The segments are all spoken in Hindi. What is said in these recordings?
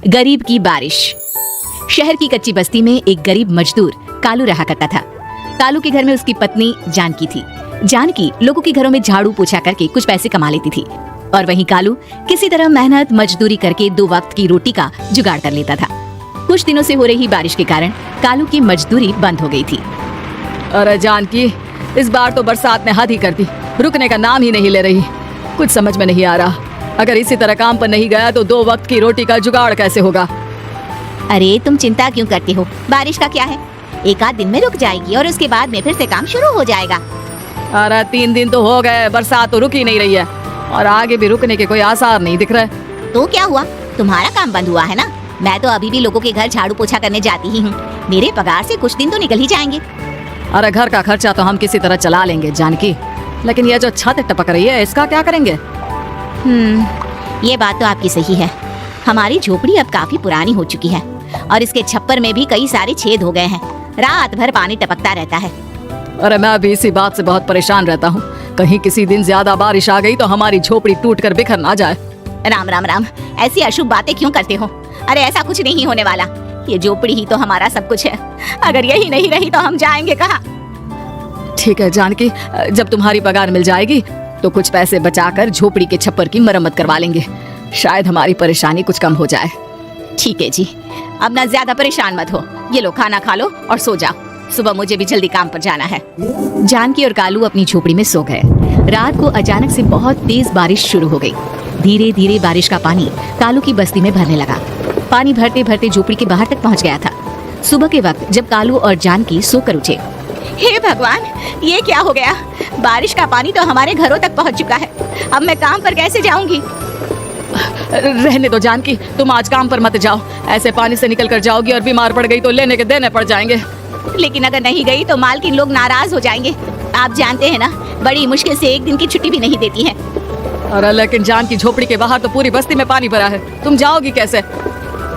गरीब की बारिश। शहर की कच्ची बस्ती में एक गरीब मजदूर कालू रहा करता था। कालू के घर में उसकी पत्नी जानकी थी। जानकी लोगों के घरों में झाड़ू पोछा करके कुछ पैसे कमा लेती थी और वहीं कालू किसी तरह मेहनत मजदूरी करके 2 वक्त की रोटी का जुगाड़ कर लेता था। कुछ दिनों से हो रही बारिश के कारण कालू की मजदूरी बंद हो गई थी। अरे जानकी, इस बार तो बरसात ने हद ही कर दी, रुकने का नाम ही नहीं ले रही। कुछ समझ में नहीं आ रहा, अगर इसी तरह काम पर नहीं गया तो 2 वक्त की रोटी का जुगाड़ कैसे होगा। अरे तुम चिंता क्यों करते हो, बारिश का क्या है, 1 आध दिन में रुक जाएगी और उसके बाद में फिर से काम शुरू हो जाएगा। अरे 3 दिन तो हो गए, बरसात तो रुक ही नहीं रही है और आगे भी रुकने के कोई आसार नहीं दिख रहे। तो क्या हुआ, तुम्हारा काम बंद हुआ है ना। मैं तो अभी भी लोगों के घर झाड़ू पोछा करने जाती ही हूँ। मेरे पगार से कुछ दिन तो निकल ही जाएंगे। अरे घर का खर्चा तो हम किसी तरह चला लेंगे जानकी, लेकिन ये जो छत टपक रही है इसका क्या करेंगे। ये बात तो आपकी सही है। हमारी झोपड़ी अब काफी पुरानी हो चुकी है और इसके छप्पर में भी कई सारे छेद हो गए हैं। रात भर पानी टपकता रहता है। अरे मैं भी इसी बात से बहुत परेशान रहता हूँ, कहीं किसी दिन ज्यादा बारिश आ गई तो हमारी झोपड़ी टूट कर बिखर ना जाए। राम राम राम, ऐसी अशुभ बातें क्यों करते हो। अरे ऐसा कुछ नहीं होने वाला, ये झोपड़ी ही तो हमारा सब कुछ है। अगर यही नहीं रही तो हम जाएंगे कहाँ। ठीक है जानकी, जब तुम्हारी पगार मिल जाएगी तो कुछ पैसे बचाकर झोपड़ी के छप्पर की मरम्मत करवा लेंगे, शायद हमारी परेशानी कुछ कम हो जाए। ठीक है जी, अब ना ज्यादा परेशान मत हो। ये लो खाना खा लो और सो जाओ, सुबह मुझे भी जल्दी काम पर जाना है। जानकी और कालू अपनी झोपड़ी में सो गए। रात को अचानक से बहुत तेज बारिश शुरू हो गई। धीरे धीरे बारिश का पानी कालू की बस्ती में भरने लगा। पानी भरते भरते झोपड़ी के बाहर तक पहुंच गया था। सुबह के वक्त जब कालू और जानकी सोकर उठे, हे भगवान, ये क्या हो गया। बारिश का पानी तो हमारे घरों तक पहुंच चुका है। अब मैं काम पर कैसे जाऊंगी। रहने दो जानकी, तुम आज काम पर मत जाओ। ऐसे पानी से निकल कर जाओगी और बीमार पड़ गई तो लेने के देने पड़ जाएंगे। लेकिन अगर नहीं गई तो मालकिन लोग नाराज हो जाएंगे। आप जानते हैं ना, बड़ी मुश्किल से 1 दिन की छुट्टी भी नहीं देती है। अरे लेकिन जानकी, झोपड़ी के बाहर तो पूरी बस्ती में पानी भरा है, तुम जाओगी कैसे।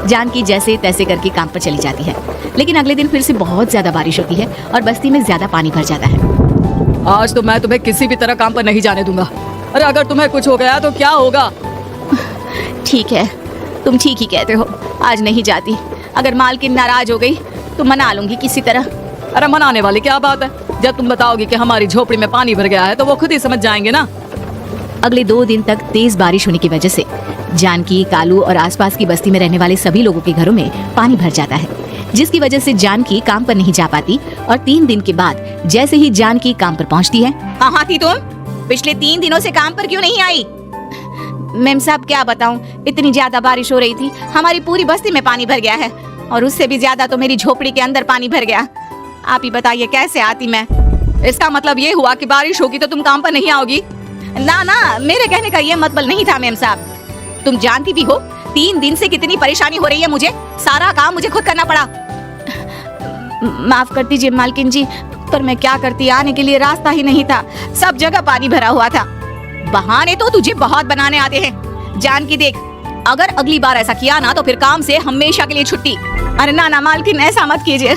जानकी जैसे तैसे करके काम पर चली जाती है, लेकिन अगले दिन फिर से बहुत ज्यादा बारिश होती है और बस्ती में ज्यादा पानी भर जाता है। आज तो मैं तुम्हें किसी भी तरह काम पर नहीं जाने दूंगा। अरे अगर तुम्हें कुछ हो गया तो क्या होगा। ठीक है, तुम ठीक ही कहते हो, आज नहीं जाती। अगर मालकिन नाराज हो गई तो मना लूंगी किसी तरह। अरे मनाने वाली क्या बात है, जब तुम बताओगी कि हमारी झोपड़ी में पानी भर गया है तो वो खुद ही समझ जाएंगे ना। अगले 2 दिन तक तेज बारिश होने की वजह से जानकी, कालू और आसपास की बस्ती में रहने वाले सभी लोगों के घरों में पानी भर जाता है, जिसकी वजह से जानकी काम पर नहीं जा पाती। और 3 दिन के बाद जैसे ही जानकी काम पर पहुंचती है, कहाँ थी तुम? पिछले 3 दिनों से काम पर क्यों नहीं आई? मैम साहब क्या बताऊं, इतनी ज्यादा बारिश हो रही थी, हमारी पूरी बस्ती में पानी भर गया है और उससे भी ज्यादा तो मेरी झोपड़ी के अंदर पानी भर गया। आप ही बताइए कैसे आती मैं। इसका मतलब ये हुआ कि बारिश होगी तो तुम काम पर नहीं आओगी। ना ना, मेरे कहने का ये मतलब नहीं था मैम साहब। तुम जानती भी हो 3 दिन से कितनी परेशानी हो रही है मुझे। सारा काम मुझे खुद करना पड़ा। माफ कर दीजिए मालकिन जी, पर मैं क्या करती, आने के लिए रास्ता ही नहीं था, सब जगह पानी भरा हुआ था। बहाने तो तुझे बहुत बनाने आते हैं। जानकी देख, अगर अगली बार ऐसा किया ना तो फिर काम से हमेशा के लिए छुट्टी। अरे ना ना मालकिन, ऐसा मत कीजिए।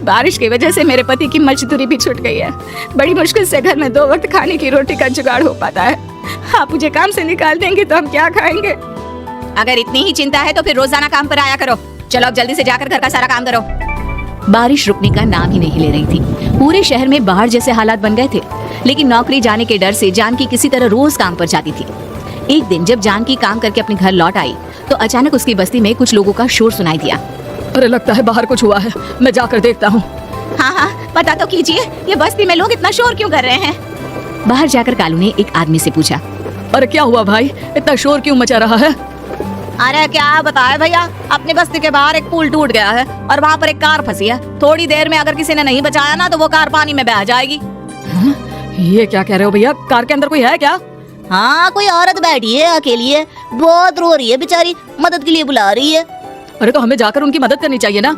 बारिश की वजह से मेरे पति की मजदूरी भी छूट गई है। बड़ी मुश्किल से घर में 2 वक्त खाने की रोटी का जुगाड़ हो पाता है। आप मुझे काम से निकाल देंगे तो हम क्या खाएंगे। अगर इतनी ही चिंता है तो फिर रोजाना काम पर आया करो। चलो अब जल्दी से जाकर घर का सारा काम करो। बारिश रुकने का नाम ही नहीं ले रही थी। पूरे शहर में बाढ़ जैसे हालात बन गए थे, लेकिन नौकरी जाने के डर से जानकी किसी तरह रोज काम पर जाती थी। एक दिन जब जानकी काम करके अपने घर लौट आई तो अचानक उसकी बस्ती में कुछ लोगों का शोर सुनाई दिया। अरे लगता है बाहर कुछ हुआ है, मैं जाकर देखता हूँ। हाँ हाँ, पता तो कीजिए, ये बस्ती में लोग इतना शोर क्यों कर रहे हैं। बाहर जाकर कालू ने एक आदमी से पूछा, अरे क्या हुआ भाई, इतना शोर क्यों मचा रहा है। अरे क्या बताए भैया, अपनी बस्ती के बाहर एक पुल टूट गया है और वहाँ पर एक कार फंसी है। थोड़ी देर में अगर किसी ने नहीं बचाया ना तो वो कार पानी में बह जाएगी। ये क्या कह रहे हो भैया, कार के अंदर कोई है क्या। हाँ, कोई औरत बैठी है अकेली है, बहुत रो रही है बेचारी, मदद के लिए बुला रही है। अरे तो हमें जाकर उनकी मदद करनी चाहिए ना।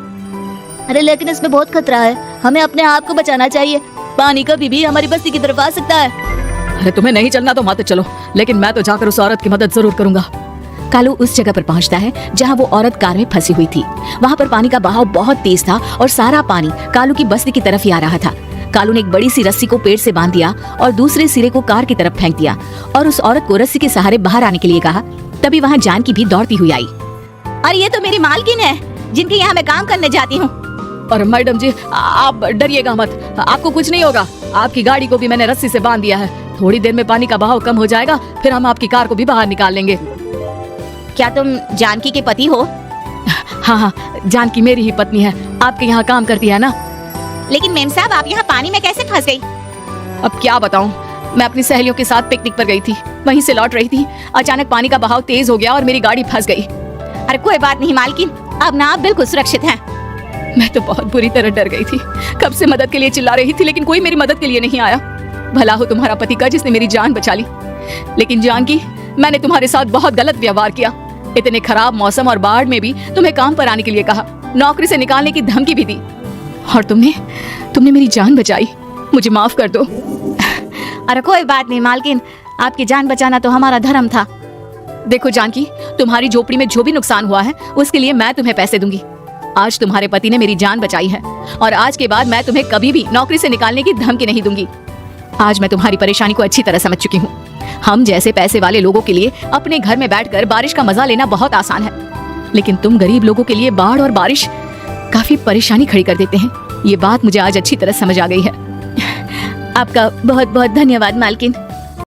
अरे लेकिन इसमें बहुत खतरा है, हमें अपने आप को बचाना चाहिए। पानी कभी भी हमारी बस्ती की तरफ आ सकता है। अरे तुम्हें नहीं चलना तो मत चलो, लेकिन मैं तो जाकर उस औरत की मदद जरूर करूंगा। कालू उस जगह पर पहुंचता है जहां वो औरत कार में फंसी हुई थी। वहां पर पानी का बहाव बहुत तेज था और सारा पानी कालू की बस्ती की तरफ ही आ रहा था। कालू ने एक बड़ी सी रस्सी को पेड़ से बांध दिया और दूसरे सिरे को कार की तरफ फेंक दिया और उस औरत को रस्सी के सहारे बाहर आने के लिए कहा। तभी वहाँ जानकी भी दौड़ती हुई आई। और ये तो मेरी मालकिन है जिनके यहाँ मैं काम करने जाती हूँ। और मैडम जी आप डरिएगा मत, आपको कुछ नहीं होगा। आपकी गाड़ी को भी मैंने रस्सी से बांध दिया है। थोड़ी देर में पानी का बहाव कम हो जाएगा, फिर हम आपकी कार को भी बाहर निकाल लेंगे। क्या तुम जानकी के पति हो? हाँ हाँ, जानकी मेरी ही पत्नी है, आपके यहाँ काम करती है ना। लेकिन मेम साहब आप यहाँ पानी में कैसे फंस गई? अब क्या बताऊँ, मैं अपनी सहेलियों के साथ पिकनिक पर गई थी, वहीं से लौट रही थी। अचानक पानी का बहाव तेज हो गया और मेरी गाड़ी फंस गई। अरे कोई बात नहीं मालकिन, अब ना आप बिल्कुल सुरक्षित हैं। मैं तो बहुत बुरी तरह डर गई थी। कब से मदद के लिए चिल्ला रही थी, लेकिन कोई मेरी मदद के लिए नहीं आया। भला हो तुम्हारा पति का जिसने मेरी जान बचा ली। लेकिन जानकी, मैंने तुम्हारे साथ बहुत गलत व्यवहार किया। इतने खराब मौसम और बाढ़ में भी तुम्हें काम पर आने के लिए कहा, नौकरी से निकालने की धमकी भी दी, और तुमने मेरी जान बचाई। मुझे माफ कर दो। अरे कोई बात नहीं मालकिन, आपकी जान बचाना तो हमारा धर्म था। देखो जानकी, तुम्हारी झोपड़ी में जो भी नुकसान हुआ है उसके लिए मैं तुम्हें पैसे दूंगी। आज तुम्हारे पति ने मेरी जान बचाई है और आज के बाद मैं तुम्हें कभी भी नौकरी से निकालने की धमकी नहीं दूंगी। आज मैं तुम्हारी परेशानी को अच्छी तरह समझ चुकी हूँ। हम जैसे पैसे वाले लोगों के लिए अपने घर में बैठकर बारिश का मजा लेना बहुत आसान है, लेकिन तुम गरीब लोगों के लिए बाढ़ और बारिश काफी परेशानी खड़ी कर देते हैं। ये बात मुझे आज अच्छी तरह समझ आ गई है। आपका बहुत बहुत धन्यवाद मालकिन।